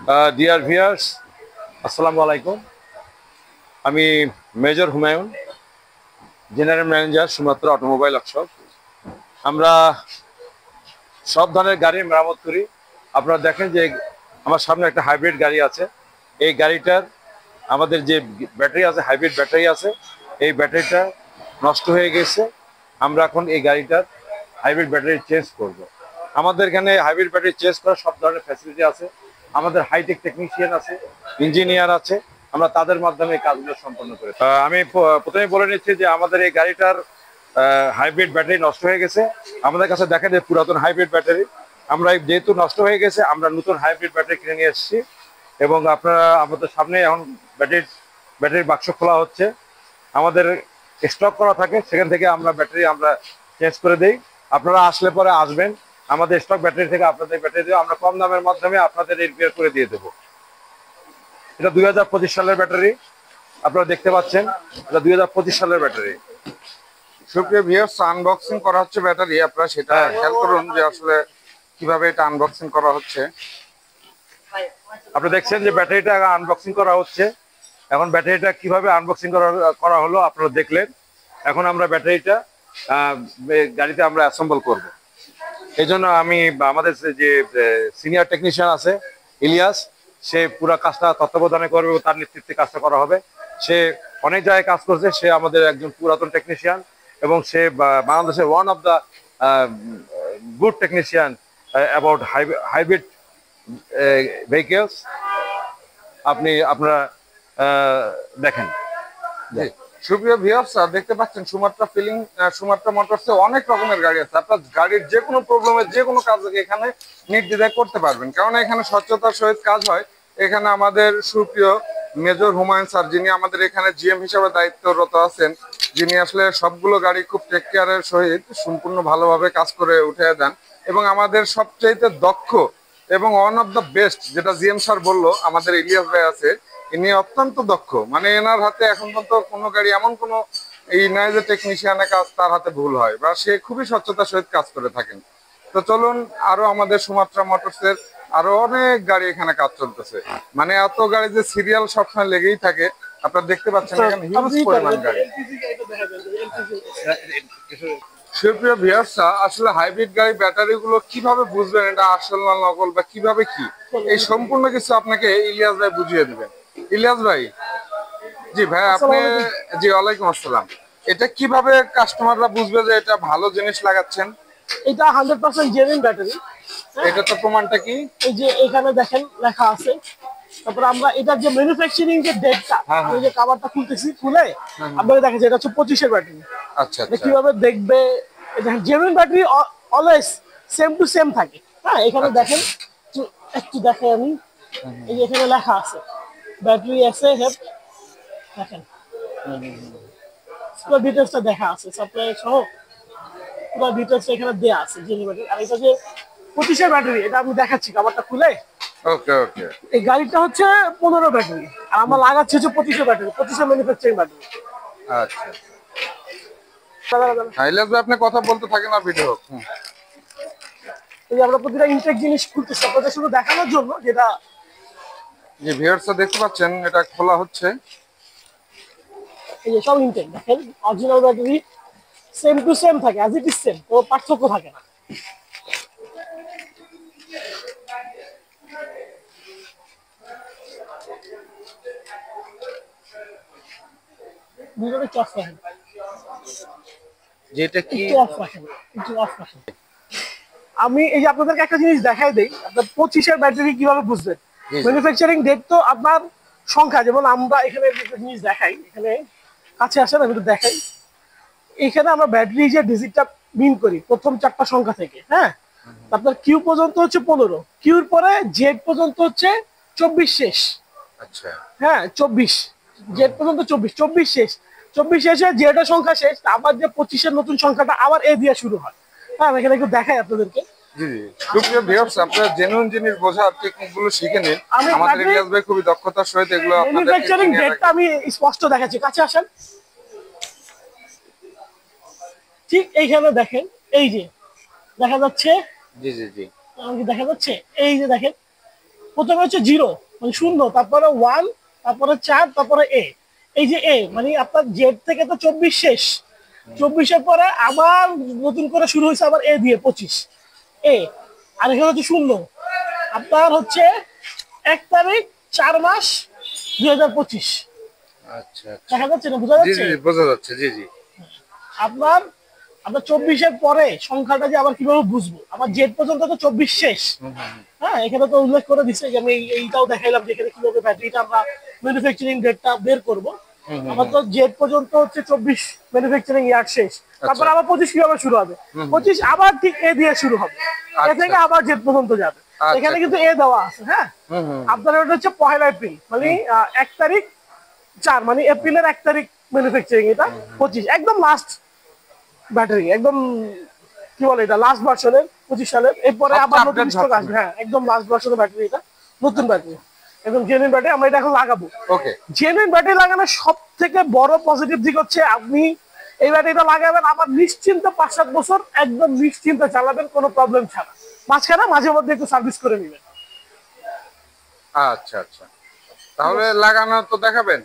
Dear viewers, আসসালামু আলাইকুম। আমি major Humayun, general manager Sumatra automobile workshop. আমরা সব ধরনের গাড়ি মেরামত করি। আপনারা দেখেন যে আমার সামনে একটা হাইব্রিড গাড়ি আছে। এই গাড়িটার আমাদের যে ব্যাটারি আছে, হাইব্রিড ব্যাটারি আছে, এই ব্যাটারিটা নষ্ট হয়ে গেছে। আমরা এখন এই গাড়িটার হাইব্রিড ব্যাটারি চেঞ্জ করব। আমাদের এখানে হাইব্রিড ব্যাটারি চেঞ্জ করার সব ধরনের ফ্যাসিলিটি আছে। আমাদের হাইটেক টেকনিশিয়ান আছে, ইঞ্জিনিয়ার আছে। আমরা তাদের মাধ্যমে এই কাজগুলো সম্পন্ন করি। আমি প্রথমে বলে নিচ্ছি যে আমাদের এই গাড়িটার হাইব্রিড ব্যাটারি নষ্ট হয়ে গেছে। আমাদের কাছে দেখেন যে পুরাতন হাইব্রিড ব্যাটারি। আমরা যেহেতু নষ্ট হয়ে গেছে, আমরা নতুন হাইব্রিড ব্যাটারি কিনে নিয়ে এসেছি এবং আপনারা আমাদের সামনে এখন ব্যাটারির বাক্স খোলা হচ্ছে। আমাদের স্টক করা থাকে, সেখান থেকে আমরা ব্যাটারি চেঞ্জ করে দিই। আপনারা আসলে পরে আসবেন, আমাদের স্টক ব্যাটারি থেকে আপনাদের ব্যাটারি দিয়ে আমরা কম দামের মাধ্যমে আপনাদের রিপেয়ার করে দিয়ে দেবো। এটা 2025 সালের ব্যাটারি, আপনারা দেখতে পাচ্ছেন। এটা 2025 সালের ব্যাটারি। সুপ্রিয় ভিউয়ার্স, আনবক্সিং করা হচ্ছে ব্যাটারি। আপনারা সেটা খেয়াল করুন যে আসলে কিভাবে এটা আনবক্সিং করা হচ্ছে। আপনি দেখছেন যে ব্যাটারিটা আনবক্সিং করা হচ্ছে। এখন ব্যাটারিটা কিভাবে আনবক্সিং করা হলো আপনারা দেখলেন। এখন আমরা ব্যাটারিটা গাড়িতে আমরা অ্যাসেম্বল করব। এই জন্য আমি আমাদের যে সিনিয়র টেকনিশিয়ান আছে ইলিয়াস, সে পুরো কাজটা তত্ত্বাবধানে করবে, তার নেতৃত্বে কাজটা করা হবে। সে অনেক জায়গায় কাজ করছে, সে আমাদের একজন পুরাতন টেকনিশিয়ান এবং সে বাংলাদেশের one of the good technician about hybrid vehicles. আপনারা দেখেন। জি, সুপ্রিয় ভিউয়ার্স, দেখতে পাচ্ছেন সুমাত্রা মোটরসে অনেক রকমের গাড়ি আছে। আপনার গাড়ির যে কোনো প্রবলেমের যে কোনো কাজ এখানে নির্দ্বিধায় করতে পারবেন, কারণ এখানে স্বচ্ছতার সহিত কাজ হয়। এখানে আমাদের সুপ্রিয় মেজর হুমায়ুন স্যার, যিনি আমাদের এখানে জিএম হিসাবে দায়িত্বরত আছেন, যিনি আসলে সবগুলো গাড়ি খুব টেক কেয়ারের সহিত সম্পূর্ণ ভালোভাবে কাজ করে উঠে দেন। এবং আমাদের সবচাইতে দক্ষ এবং ওয়ান অফ দ্য বেস্ট, যেটা জিএম স্যার বললো, আমাদের ইলিয়াস ভাই আছে। ইনি অত্যন্ত দক্ষ, মানে এনার হাতে এখন পর্যন্ত কোনো গাড়ি এমন কোনো এই নয় যে টেকনিশিয়ানের কাজ তার হাতে ভুল হয়, বা সে খুবই স্বচ্ছতার সহিত কাজ করে থাকেন। তো চলুন, আরো আমাদের সুমাত্রা মোটরসের আরো অনেক গাড়ি এখানে কাজ চলতেছে। মানে এত গাড়ি যে সিরিয়াল সবসময় লেগেই থাকে। আপনারা দেখতে পাচ্ছেন এখানে হিউজ পরিমাণ গাড়ি। সুপ্রিয় ভিউয়ার্সরা, আসলে হাইব্রিড গাড়ি ব্যাটারি গুলো কিভাবে বুঝবেন এটা আসল না নকল, বা কিভাবে কি, এই সম্পূর্ণ কিছু আপনাকে ইলিয়াস ভাই বুঝিয়ে দিবেন। ইলিয়াস ভাই, জি ভাই আপনি। জি, ওয়ালাইকুম আসসালাম। এটা কিভাবে কাস্টমাররা বুঝবে যে এটা ভালো জিনিস লাগাচ্ছেন? এটা 100% জেনুইন ব্যাটারি। এটা তো প্রমাণটা কি? এই যে এখানে দেখেন লেখা আছে। তারপর আমরা এটার যে ম্যানুফ্যাকচারিং যে ডেটটা, আমি যে কভারটা খুলতেছি, খুলে আপনাকে দেখেন যে এটা হচ্ছে 25 ব্যাটারি। আচ্ছা আচ্ছা। কিভাবে দেখবে? দেখেন genuine battery always same to same থাকে। হ্যাঁ, এখানে দেখেন, একটু দেখেন আমি। এই যে এখানে লেখা আছে ব্যাটারি এসে হেড, দেখেন পুরো ডিটেলসটা দেখা আছে, সাপ্লাই সহ পুরো ডিটেলস এখানে দেয়া আছে জেনুইন ব্যাটারি। আর এটা যে 25 ব্যাটারি, এটা আমি দেখাচ্ছি কভারটা খুলে। ওকে ওকে। এই গাড়িটা হচ্ছে 15 ব্যাটারি, আর আমরা লাগাচ্ছি হচ্ছে 25 ব্যাটারি, 25 ম্যানুফ্যাকচারিং ব্যাটারি। আচ্ছা। ইলিয়াস ভাই, আপনি কথা বলতে থাকেন আর ভিডিও হোক। এই যে আমরা প্রতিটা ইনটেক জিনিস খুলতেছি আপনাদের শুধু দেখানোর জন্য, যেটা জি ভিউয়ার্সরা দেখতে পাচ্ছেন এটা খোলা হচ্ছে। এই যে সব ইনটেক দেখেন, original battery same to same থাকে, অ্যাজ ইট ইজ সেম, কোনো পার্থক্য থাকে না। ভিডিওটা অফ রাখেন, যেটা কি একটু অফ রাখেন, একটু অফ রাখেন। আমি এই যে আপনাদেরকে একটা জিনিস দেখাই দেই, আপনার 25 ব্যাটারি কিভাবে বুঝবেন। ম্যানুফ্যাকচারিং ডেট তো আপনার সংখ্যা, যেমন আমরা এখানে একটা জিনিস দেখাই, এখানে কাছে আসেন আমি একটু দেখাই। এখানে আমরা ব্যাটারি যে ডিজিটটা মিন করি প্রথম 4টা সংখ্যা থেকে, হ্যাঁ, আপনার কিউ পর্যন্ত হচ্ছে 15, কিউর পরে জেড পর্যন্ত হচ্ছে 24 শেষ। আচ্ছা। হ্যাঁ 24, জেড পর্যন্ত 24, 24 শেষ, 24 শেষে জেড এর সংখ্যা শেষ, আবার যে 25-এর নতুন সংখ্যাটা আবার এ দিয়ে শুরু হয়। হ্যাঁ, আমি এখানে একটু দেখাই আপনাদেরকে। জি জি, সুপ্রিয় ভিউয়ার্স, আপনারা জেনুইন জিনিস বোঝার টেকনিকগুলো শিখে নিন। আমাদের ইলিয়াস ভাই খুবই দক্ষতার সহিত এগুলো আপনাদের ম্যানুফ্যাকচারিং ডেটটা আমি স্পষ্ট দেখাচ্ছি, কাছে আসেন। ঠিক এইখানে দেখেন, এই যে দেখা যাচ্ছে, জি জি জি, দেখা যাচ্ছে, এই যে দেখেন প্রথমে হচ্ছে 0 মানে 0, তারপরে 1, তারপরে 4, তারপরে এ। এই যে এ মানে আপনার জেড থেকে তো 24 শেষ, 24-এর পরে আবার নতুন করে শুরু হয়েছে আবার এ দিয়ে 25 এ। আর এখানে হচ্ছে 0, আপনার হচ্ছে 1 তারিখ 4 মাস 2025। আচ্ছা আচ্ছা, দেখা যাচ্ছে না, বোঝা জি যাচ্ছে? জি বোঝা যাচ্ছে, জি জি। আপনার আপনার 24-এর পরে সংখ্যাটা যে আবার কিভাবে বুঝবো, আমার জেড পর্যন্ত তো 24 শেষ। হ্যাঁ, এখানে তো উল্লেখ করে দিচ্ছে যে আমি এইটাও দেখাইলাম যে এখানে কিভাবে ব্যাটারিটা আমরা ম্যানুফ্যাকচারিং ডেটটা বের করব। আমার তো জেড পর্যন্ত হচ্ছে 24 ম্যানুফ্যাকচারিং ইয়ার শেষ, তারপর আবার 25 কিভাবে শুরু হবে, 25 আবার ঠিক এ দিয়ে শুরু হবে, এ থেকে আবার জেড পর্যন্ত যাবে। এখানে কিন্তু এ দেওয়া আছে। হ্যাঁ, আপনার ওটা হচ্ছে 1 এপ্রিল মানে 1 তারিখ 4 মানে এপ্রিলের 1 তারিখ ম্যানুফ্যাকচারিং, এটা 25 একদম লাস্ট ব্যাটারি, একদম কি বলে এটা লাস্ট ভার্সনের 25 সালের। এরপরে আবার নতুন স্টক আসবে। হ্যাঁ, একদম লাস্ট ভার্সনের ব্যাটারি, এটা নতুন ব্যাটারি, একদম জেনুইন ব্যাটারি। আমরা এটা এখন লাগাবো। ওকে, জেনুইন ব্যাটারি লাগানোর সব থেকে বড় পজিটিভ দিক হচ্ছে আপনি এই ব্যাটারিটা লাগাবেন আবার নিশ্চিন্তে 5-7 বছর একদম নিশ্চিন্তে চালাবেন, কোনো প্রবলেম ছাড়া। মাঝখানে মাঝে মধ্যে একটু সার্ভিস করে নেবেন। আচ্ছা আচ্ছা, তাহলে লাগানো তো দেখাবেন।